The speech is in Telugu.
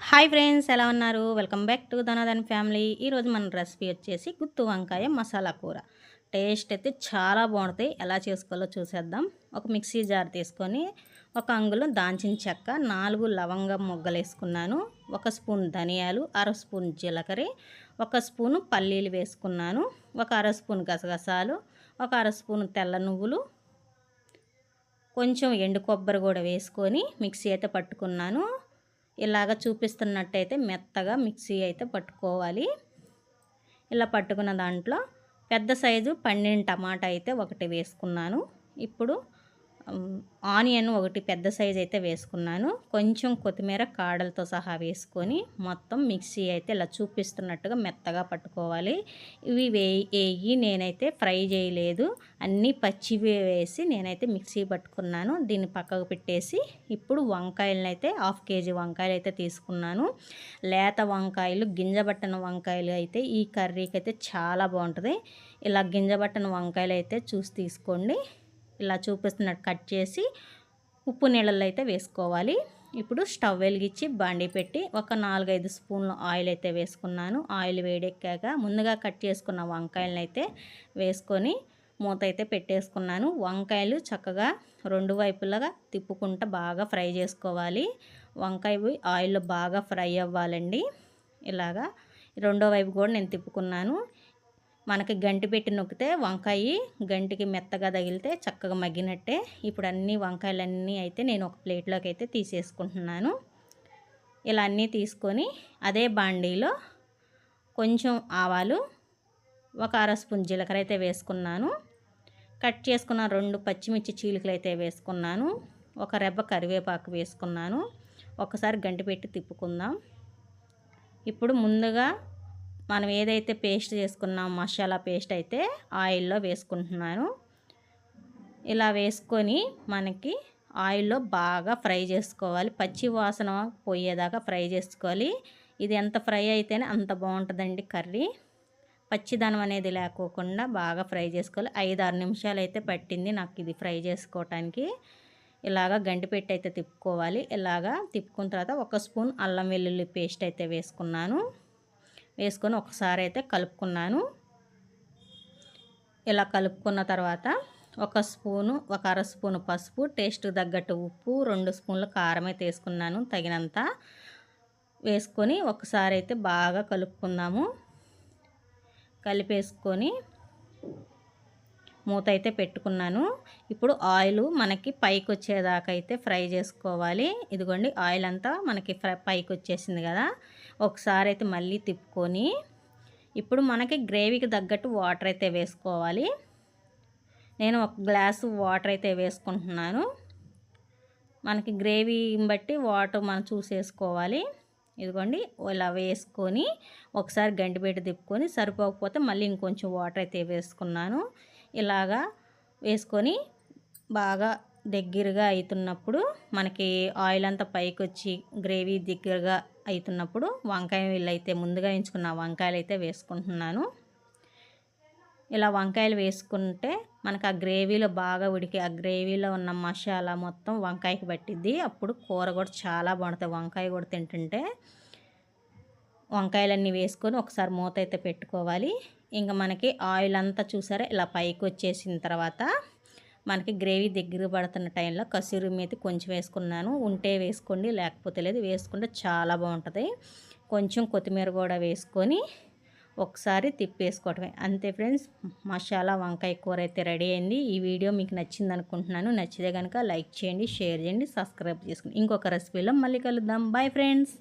హాయ్ ఫ్రెండ్స్, ఎలా ఉన్నారు? Welcome back to Dhanadhan family. ఈరోజు మన రెసిపీ వచ్చేసి గుత్తు వంకాయ మసాలా కూర. టేస్ట్ అయితే చాలా బాగుంటుంది. ఎలా చేసుకోవాలో చూసేద్దాం. ఒక మిక్సీ జార్ తీసుకొని ఒక అంగుళం దాల్చిన చెక్క, 4 లవంగం మొగ్గలు వేసుకున్నాను, 1 స్పూన్ ధనియాలు, అర స్పూన్ జీలకర్ర, 1 స్పూను పల్లీలు వేసుకున్నాను, ఒక అర స్పూన్ గసగసాలు, ఒక అర స్పూన్ తెల్ల నువ్వులు, కొంచెం ఎండు కొబ్బరి కూడా వేసుకొని మిక్సీ అయితే పట్టుకున్నాను. ఇలాగ చూపిస్తున్నట్టయితే మెత్తగా మిక్సీ అయితే పట్టుకోవాలి. ఇలా పట్టుకున్న దాంట్లో పెద్ద సైజు పండిన టమాటా అయితే ఒకటి వేసుకున్నాను. ఇప్పుడు ఆనియన్ ఒకటి పెద్ద సైజు అయితే వేసుకున్నాను. కొంచెం కొత్తిమీర కాడలతో సహా వేసుకొని మొత్తం మిక్సీ అయితే ఇలా చూపిస్తున్నట్టుగా మెత్తగా పట్టుకోవాలి. ఇవి వేయి నేనైతే ఫ్రై చేయలేదు, అన్నీ పచ్చివి వేసి నేనైతే మిక్సీ పట్టుకున్నాను. దీన్ని పక్కకు పెట్టేసి ఇప్పుడు వంకాయలను అయితే 1/2 కేజీ వంకాయలు అయితే తీసుకున్నాను. లేత వంకాయలు, గింజబట్టన వంకాయలు అయితే ఈ కర్రీకి అయితే చాలా బాగుంటుంది. ఇలా గింజబట్టన వంకాయలు అయితే చూసి తీసుకోండి. ఇలా చూపిస్తున్నట్టు కట్ చేసి ఉప్పు నీళ్ళల్లో అయితే వేసుకోవాలి. ఇప్పుడు స్టవ్ వెలిగించి బాండీ పెట్టి ఒక 4-5 స్పూన్ల ఆయిల్ అయితే వేసుకున్నాను. ఆయిల్ వేడెక్కాక ముందుగా కట్ చేసుకున్న వంకాయలను అయితే వేసుకొని మూత అయితే పెట్టేసుకున్నాను. వంకాయలు చక్కగా 2 వైపులుగా తిప్పుకుంటూ బాగా ఫ్రై చేసుకోవాలి. వంకాయ ఆయిల్లో బాగా ఫ్రై అవ్వాలండి. ఇలాగా రెండో వైపు కూడా నేను తిప్పుకున్నాను. మనకి గంటి పెట్టి నొక్కితే వంకాయ గంటికి మెత్తగా తగిలితే చక్కగా మగ్గినట్టే. ఇప్పుడు అన్ని వంకాయలన్నీ అయితే నేను ఒక ప్లేట్లోకి అయితే తీసేసుకుంటున్నాను. ఇలా అన్నీ తీసుకొని అదే బాండీలో కొంచెం ఆవాలు, ఒక అర స్పూన్ జీలకర్ర అయితే వేసుకున్నాను. కట్ చేసుకున్న 2 పచ్చిమిర్చి చీలికలు అయితే వేసుకున్నాను. ఒక రెబ్బ కరివేపాకు వేసుకున్నాను. ఒకసారి గంటి పెట్టి తిప్పుకుందాం. ఇప్పుడు ముందుగా మనం ఏదైతే పేస్ట్ చేసుకున్నాం మసాలా పేస్ట్ అయితే ఆయిల్లో వేసుకుంటున్నాను. ఇలా వేసుకొని మనకి ఆయిల్లో బాగా ఫ్రై చేసుకోవాలి. పచ్చి వాసన పోయేదాకా ఫ్రై చేసుకోవాలి. ఇది ఎంత ఫ్రై అయితేనే అంత బాగుంటుందండి కర్రీ. పచ్చిదనం అనేది లేకోకుండా బాగా ఫ్రై చేసుకోవాలి. 5-6 నిమిషాలు అయితే పట్టింది నాకు ఇది ఫ్రై చేసుకోవటానికి. ఇలాగా గంటి పెట్టి అయితే తిప్పుకోవాలి. ఇలాగా తిప్పుకున్న తర్వాత 1 స్పూన్ అల్లం వెల్లుల్లి పేస్ట్ అయితే వేసుకున్నాను. వేసుకొని ఒకసారి అయితే కలుపుకున్నాను. ఇలా కలుపుకున్న తర్వాత ఒక అర స్పూను పసుపు, టేస్ట్ తగ్గట్టు ఉప్పు, 2 స్పూన్ల కారం అయితే వేసుకున్నాను తగినంత. వేసుకొని ఒకసారి అయితే బాగా కలుపుకుందాము. కలిపేసుకొని మూత అయితే పెట్టుకున్నాను. ఇప్పుడు ఆయిల్ మనకి పైకి వచ్చేదాకా అయితే ఫ్రై చేసుకోవాలి. ఇదిగోండి ఆయిల్ అంతా మనకి పైకి వచ్చేసింది కదా. ఒకసారి అయితే మళ్ళీ తిప్పుకొని ఇప్పుడు మనకి గ్రేవీకి తగ్గట్టు వాటర్ అయితే వేసుకోవాలి. నేను 1 గ్లాసు వాటర్ అయితే వేసుకుంటున్నాను. మనకి గ్రేవీని బట్టి వాటర్ మనం చూసేసుకోవాలి. ఇదిగోండి ఇలా వేసుకొని ఒకసారి గంటి పెట్టి తిప్పుకొని సరిపోకపోతే మళ్ళీ ఇంకొంచెం వాటర్ అయితే వేసుకున్నాను. ఇలాగా వేసుకొని బాగా దగ్గరగా అవుతున్నప్పుడు మనకి ఆయిల్ అంతా పైకి వచ్చి గ్రేవీ దగ్గరగా అవుతున్నప్పుడు వంకాయలు అయితే ముందుగా ఎంచుకున్న వంకాయలు అయితే వేసుకుంటున్నాను. ఇలా వంకాయలు వేసుకుంటే మనకు ఆ గ్రేవీలో బాగా ఉడికి ఆ గ్రేవీలో ఉన్న మసాలా మొత్తం వంకాయకి పట్టిద్ది. అప్పుడు కూర కూడా చాలా బాగుంటుంది. వంకాయ కూడా తింటుంటే వంకాయలన్నీ వేసుకొని ఒకసారి మూత అయితే పెట్టుకోవాలి. ఇంకా మనకి ఆయిల్ అంతా చూసారా ఇలా పైకి వచ్చేసిన తర్వాత మనకి గ్రేవీ దగ్గర పడుతున్న టైంలో కసూరి మేతి కొంచెం వేసుకున్నాను. ఉంటే వేసుకోండి, లేకపోతే లేదు. వేసుకుంటే చాలా బాగుంటుంది. కొంచెం కొత్తిమీర కూడా వేసుకొని ఒకసారి తిప్పేసుకోవటమే. అంతే ఫ్రెండ్స్, మసాలా వంకాయ కూర అయితే రెడీ అయింది. ఈ వీడియో మీకు నచ్చింది అనుకుంటున్నాను. నచ్చితే కనుక లైక్ చేయండి, షేర్ చేయండి, సబ్స్క్రైబ్ చేసుకోండి. ఇంకొక రెసిపీలో మళ్ళీ కలుద్దాం. Bye friends.